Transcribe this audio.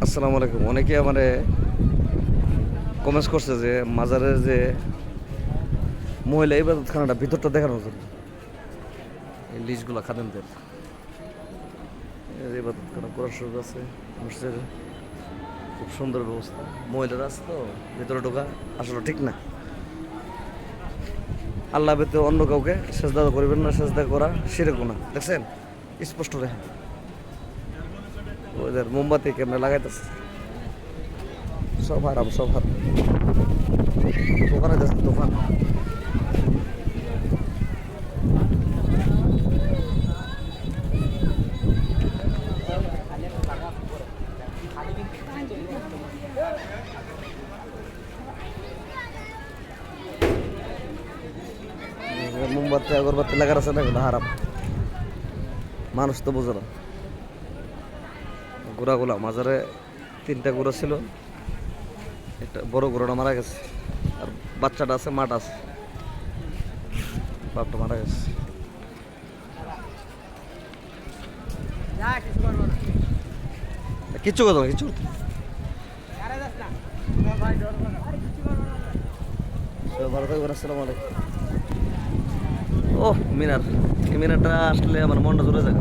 আসসালামু আলাইকুম। অনেকে আমারে কমেন্টস করছে যে মাজারের যে মহিলা ইবাদতখানাটা ভিতরটা দেখানোর জন্য। এই লিস্টগুলো খাদেমদের ইবাদতখানা করার সুযোগ আছে। মসজিদের খুব সুন্দর ব্যবস্থা। মহিলারা আছে তো ভিতরে ঢোকা আসলে ঠিক না। আল্লাহ ব্যতীত অন্য কাউকে সেজদা করবেন না, সেজদা করা শিরক গুনাহ। দেখছেন স্পষ্ট রেখা ওদের মোমবাতি কেমনে লাগাইতেছে, সব হারাম, সব হারাম। দোকানে যাচ্ছে দোকান। মোমবাতি আগরবাতি লাগার আছে না, এগুলো হারাম। মানুষ তো বুঝে না। ঘোড়াগুলা মাজারে 3টা ঘোড়া ছিল, একটা বড় ঘোড়াটা মারা গেছে, আর বাচ্চাটা আছে, মাঠ আছে, বাপটা মারা গেছে। কিচ্ছু কথা না, কিচ্ছু করতে না। ভালো থাকবেন, আসসালামু আলাইকুম। ও মিনার, এই মিনারটা আসলে আমার মনটা জুড়ে যায়।